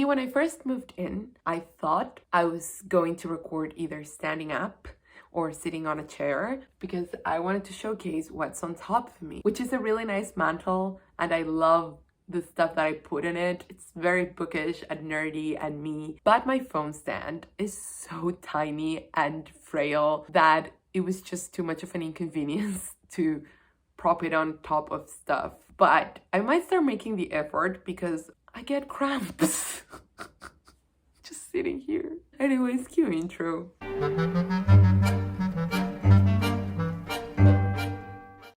when I first moved in, I thought I was going to record either standing up or sitting on a chair because I wanted to showcase what's on top of me, which is a really nice mantle, and I love the stuff that I put in it. It's very bookish and nerdy and me, but my phone stand is so tiny and frail that it was just too much of an inconvenience to prop it on top of stuff. But I might start making the effort because I get cramps just sitting here. Anyways, cue intro.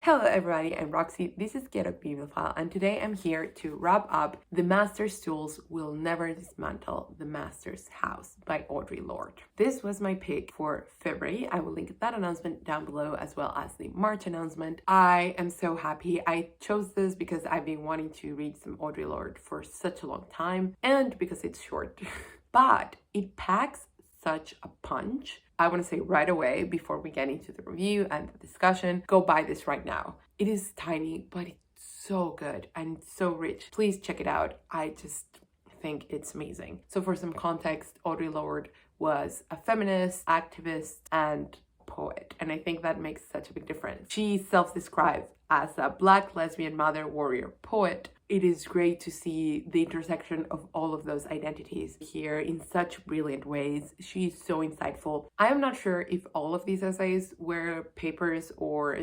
Hello everybody, I'm Roxy, this is Get a Bibliophile, and today I'm here to wrap up The Master's Tools Will Never Dismantle the Master's House by Audre Lorde. This was my pick for February. I will link that announcement down below as well as the March announcement. I am so happy I chose this because I've been wanting to read some Audre Lorde for such a long time and because it's short. But it packs such a punch. I want to say right away before we get into the review and the discussion, go buy this right now. It is tiny, but it's so good and so rich. Please check it out. I just think it's amazing. So for some context, Audre Lorde was a feminist, activist, and poet. And I think that makes such a big difference. She self-describes as a Black lesbian mother warrior poet. It is great to see the intersection of all of those identities here in such brilliant ways. She's so insightful. I am not sure if all of these essays were papers or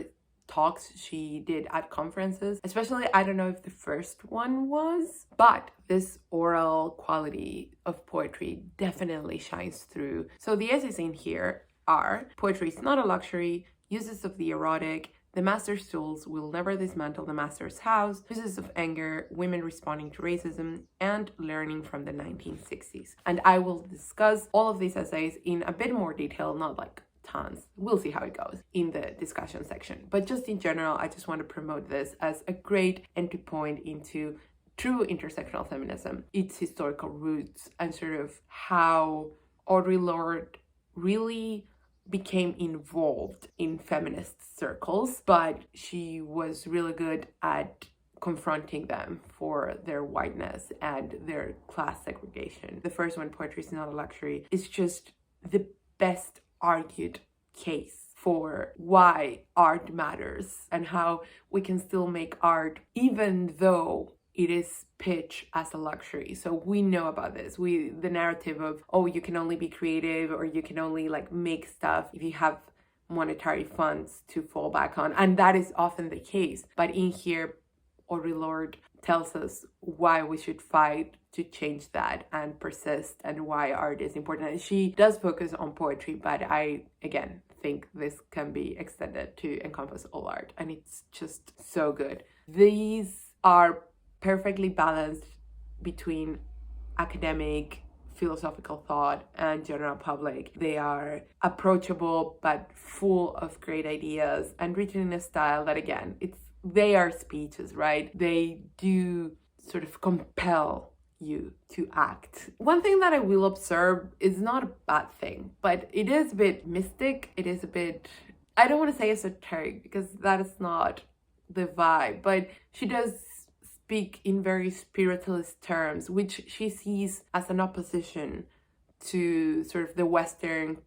talks she did at conferences. Especially, I don't know if the first one was, but this oral quality of poetry definitely shines through. So the essays in here are Poetry is Not a Luxury, Uses of the Erotic, The Master's Tools Will Never Dismantle the Master's House, Uses of Anger, Women Responding to Racism, and Learning from the 1960s. And I will discuss all of these essays in a bit more detail, not like tons. We'll see how it goes in the discussion section. But just in general, I just want to promote this as a great entry point into true intersectional feminism, its historical roots, and sort of how Audre Lorde really became involved in feminist circles, but she was really good at confronting them for their whiteness and their class segregation. The first one, Poetry is Not a Luxury, is just the best argued case for why art matters and how we can still make art even though it is pitched as a luxury. So we know about this. The narrative of, oh, you can only be creative or you can only like make stuff if you have monetary funds to fall back on. And that is often the case. But in here, Audre Lorde tells us why we should fight to change that and persist and why art is important. And she does focus on poetry, but I, again, think this can be extended to encompass all art. And it's just so good. These are perfectly balanced between academic, philosophical thought and general public. They are approachable but full of great ideas and written in a style that, again, they are speeches, right? They do sort of compel you to act. One thing that I will observe is not a bad thing, but it is a bit mystic. It is a bit, I don't want to say esoteric because that is not the vibe, but she does speak in very spiritualist terms, which she sees as an opposition to sort of the Western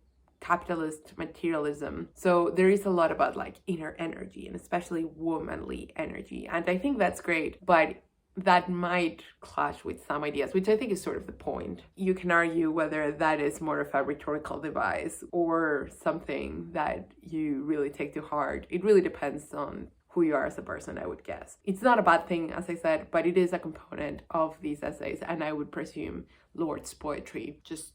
capitalist materialism. So there is a lot about like inner energy and especially womanly energy. And I think that's great, but that might clash with some ideas, which I think is sort of the point. You can argue whether that is more of a rhetorical device or something that you really take to heart. It really depends on who you are as a person, I would guess. It's not a bad thing, as I said, but it is a component of these essays, and I would presume Lorde's poetry. Just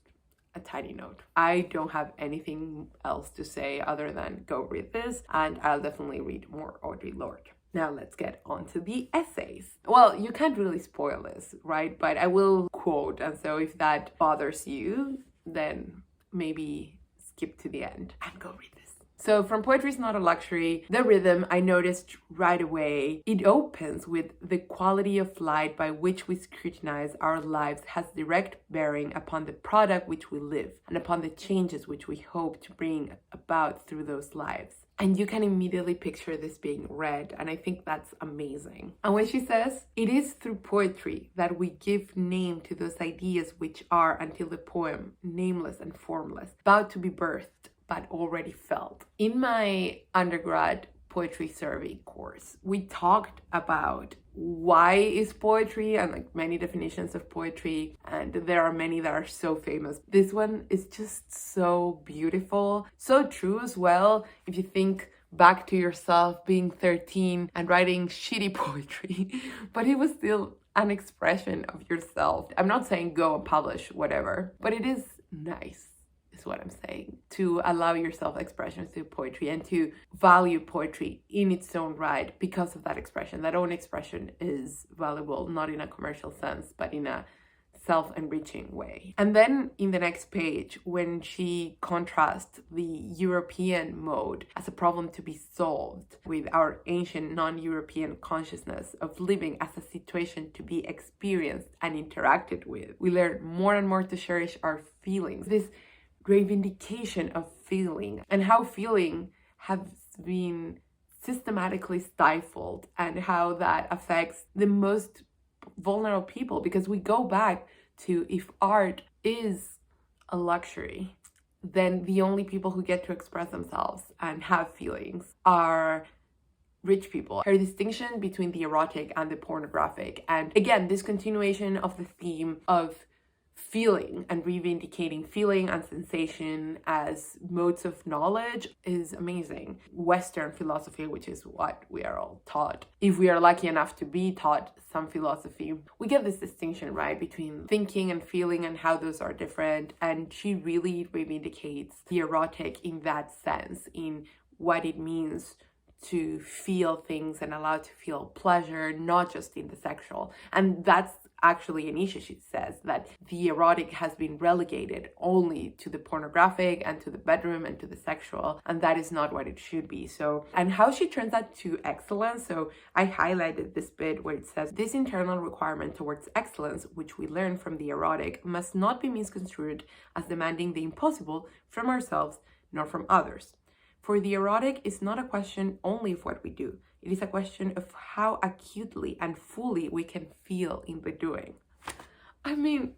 a tiny note. I don't have anything else to say other than go read this, and I'll definitely read more Audre Lorde. Now let's get on to the essays. Well, you can't really spoil this, right? But I will quote, and so if that bothers you, then maybe skip to the end and go read this. So from Poetry is Not a Luxury, the rhythm, I noticed right away, it opens with the quality of light by which we scrutinize our lives has direct bearing upon the product which we live and upon the changes which we hope to bring about through those lives. And you can immediately picture this being read, and I think that's amazing. And when she says, it is through poetry that we give name to those ideas which are, until the poem, nameless and formless, about to be birthed, but already felt. In my undergrad poetry survey course, we talked about why is poetry and like many definitions of poetry, and there are many that are so famous. This one is just so beautiful, so true as well. If you think back to yourself being 13 and writing shitty poetry, but it was still an expression of yourself. I'm not saying go and publish whatever, but it is nice, is what I'm saying, to allow yourself expressions through poetry and to value poetry in its own right because of that expression. That own expression is valuable, not in a commercial sense, but in a self-enriching way. And then in the next page, when she contrasts the European mode as a problem to be solved with our ancient non-European consciousness of living as a situation to be experienced and interacted with, we learn more and more to cherish our feelings. This reivindication of feeling and how feeling has been systematically stifled and how that affects the most vulnerable people, because we go back to, if art is a luxury, then the only people who get to express themselves and have feelings are rich people. Her distinction between the erotic and the pornographic, and again this continuation of the theme of feeling and reivindicating feeling and sensation as modes of knowledge, is amazing. Western philosophy, which is what we are all taught, if we are lucky enough to be taught some philosophy, we get this distinction, right, between thinking and feeling and how those are different. And she really reivindicates the erotic in that sense, in what it means to feel things and allow to feel pleasure, not just in the sexual. And that's actually an issue. She says that the erotic has been relegated only to the pornographic and to the bedroom and to the sexual, and that is not what it should be. So, and how she turns that to excellence. So I highlighted this bit where it says, this internal requirement towards excellence, which we learn from the erotic, must not be misconstrued as demanding the impossible from ourselves nor from others. For the erotic is not a question only of what we do. It is a question of how acutely and fully we can feel in the doing. I mean,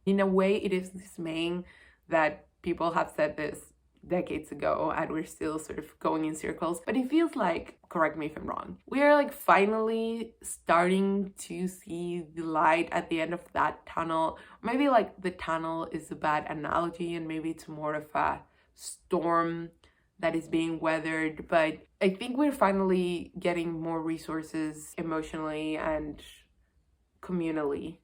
in a way, it is dismaying that people have said this decades ago and we're still sort of going in circles, but it feels like, correct me if I'm wrong, we are like finally starting to see the light at the end of that tunnel. Maybe like the tunnel is a bad analogy and maybe it's more of a storm that is being weathered, but I think we're finally getting more resources emotionally and communally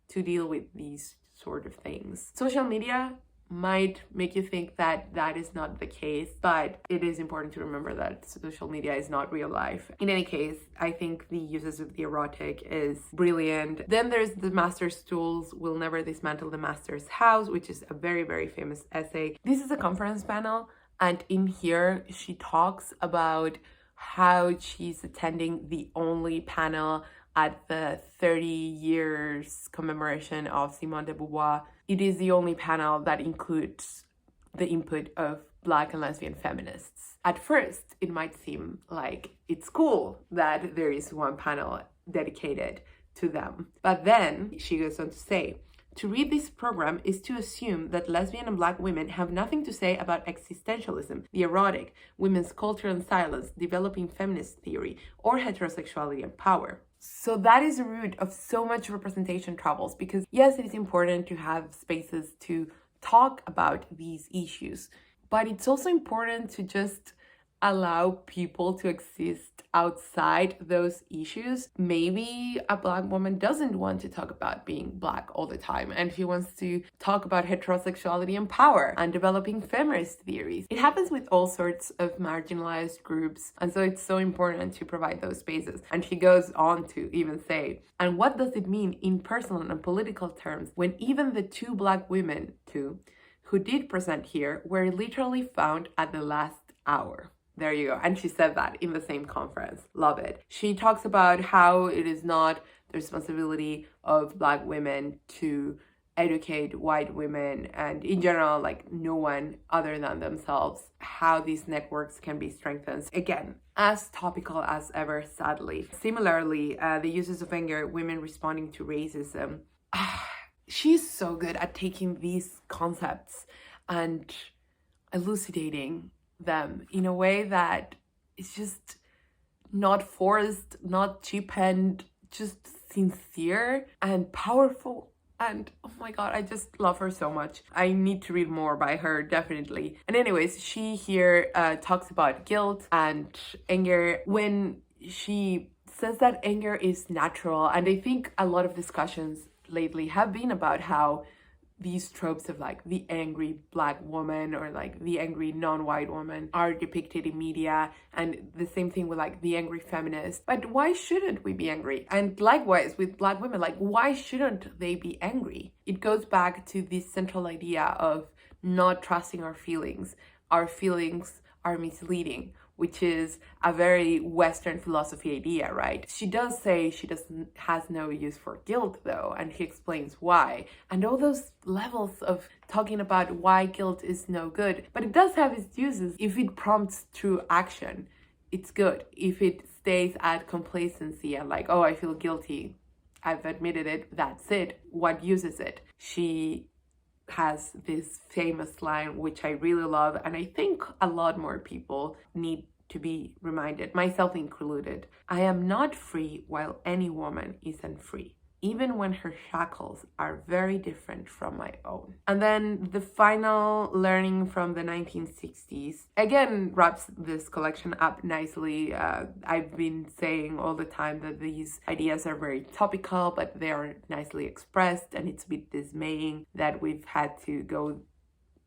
to deal with these sort of things. Social media might make you think that that is not the case, but it is important to remember that social media is not real life. In any case, I think the uses of the erotic is brilliant. Then there's the master's tools will never dismantle the master's house, which is a very, very famous essay. This is a conference panel, and in here she talks about how she's attending the only panel at the 30 years commemoration of Simone de Beauvoir. It is the only panel that includes the input of Black and lesbian feminists. At first, it might seem like it's cool that there is one panel dedicated to them. But then she goes on to say, to read this program is to assume that lesbian and Black women have nothing to say about existentialism, the erotic, women's culture and silence, developing feminist theory, or heterosexuality and power. So that is the root of so much representation troubles, because yes, it is important to have spaces to talk about these issues, but it's also important to just allow people to exist outside those issues. Maybe a Black woman doesn't want to talk about being Black all the time, and she wants to talk about heterosexuality and power and developing feminist theories. It happens with all sorts of marginalized groups, and so it's so important to provide those spaces. And she goes on to even say, and what does it mean in personal and political terms when even the two Black women, who did present here, were literally found at the last hour. There you go. And she said that in the same conference. Love it. She talks about how it is not the responsibility of Black women to educate white women and in general, like no one other than themselves, how these networks can be strengthened. Again, as topical as ever, sadly. Similarly, the uses of anger, women responding to racism. She's so good at taking these concepts and elucidating them in a way that is just not forced, not cheapened, just sincere and powerful. And oh my god, I just love her so much. I need to read more by her, definitely. And anyways, she here talks about guilt and anger when she says that anger is natural. And I think a lot of discussions lately have been about how these tropes of like the angry Black woman or like the angry non-white woman are depicted in media, and the same thing with like the angry feminist. But why shouldn't we be angry? And likewise with Black women, like why shouldn't they be angry? It goes back to this central idea of not trusting our feelings. Our feelings are misleading, which is a very Western philosophy idea, right? She does say she has no use for guilt though, and she explains why. And all those levels of talking about why guilt is no good, but it does have its uses. If it prompts true action, it's good. If it stays at complacency and like, oh, I feel guilty, I've admitted it, that's it, what use is it? She has this famous line, which I really love, and I think a lot more people need to be reminded, myself included. I am not free while any woman isn't free, even when her shackles are very different from my own. And then the final learning from the 1960s, again, wraps this collection up nicely. I've been saying all the time that these ideas are very topical, but they are nicely expressed, and it's a bit dismaying that we've had to go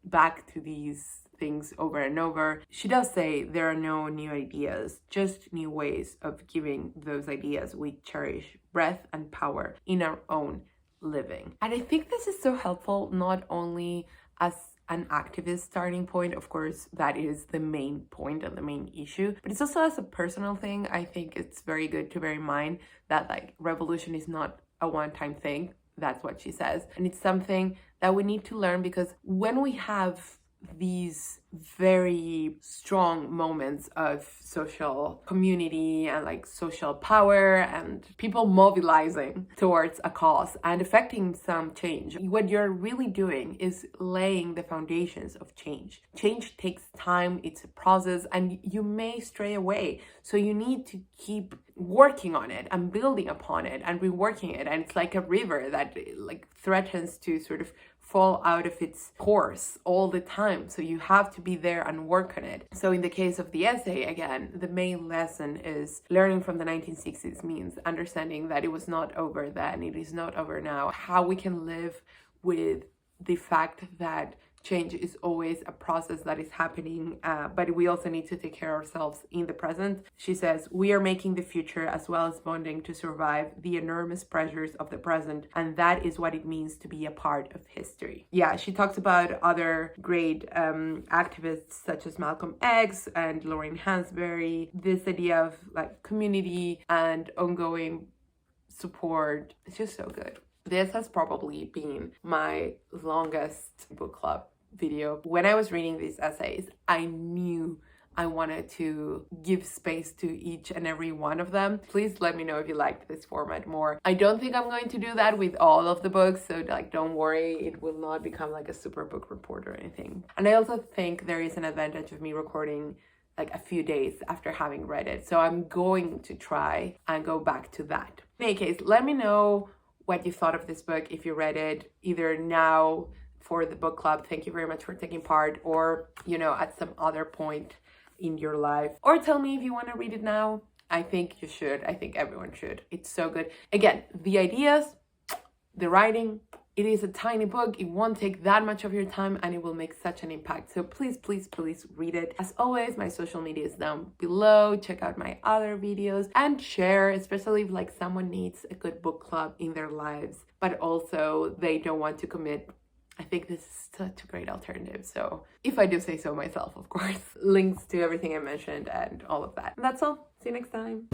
back to these things over and over. She does say there are no new ideas, just new ways of giving those ideas we cherish breath and power in our own living. And I think this is so helpful, not only as an activist starting point, of course, that is the main point and the main issue, but it's also as a personal thing. I think it's very good to bear in mind that like revolution is not a one-time thing. That's what she says. And it's something that we need to learn, because when we have these very strong moments of social community and like social power and people mobilizing towards a cause and affecting some change, what you're really doing is laying the foundations of change. Change takes time, it's a process, and you may stray away. So you need to keep working on it and building upon it and reworking it. And it's like a river that like threatens to sort of fall out of its course all the time. So you have to be there and work on it. So in the case of the essay, again, the main lesson is learning from the 1960s means understanding that it was not over then, it is not over now. How we can live with the fact that change is always a process that is happening, but we also need to take care of ourselves in the present. She says, we are making the future as well as bonding to survive the enormous pressures of the present, and that is what it means to be a part of history. Yeah, she talks about other great activists such as Malcolm X and Lorraine Hansberry, this idea of like community and ongoing support. It's just so good. This has probably been my longest book club video. When I was reading these essays, I knew I wanted to give space to each and every one of them. Please let me know if you liked this format more. I don't think I'm going to do that with all of the books, so like don't worry, it will not become like a super book report or anything. And I also think there is an advantage of me recording like a few days after having read it, so I'm going to try and go back to that. In any case, let me know what you thought of this book if you read it, either now for the book club, thank you very much for taking part, or you know, at some other point in your life, or tell me if you want to read it now. I think you should. I think everyone should. It's so good. Again, the ideas, the writing, it is a tiny book. It won't take that much of your time and it will make such an impact. So please, please, please read it. As always, my social media is down below. Check out my other videos and share, especially if like someone needs a good book club in their lives, but also they don't want to commit I think this is such a great alternative. So if I do say so myself, of course, links to everything I mentioned and all of that. And that's all. See you next time.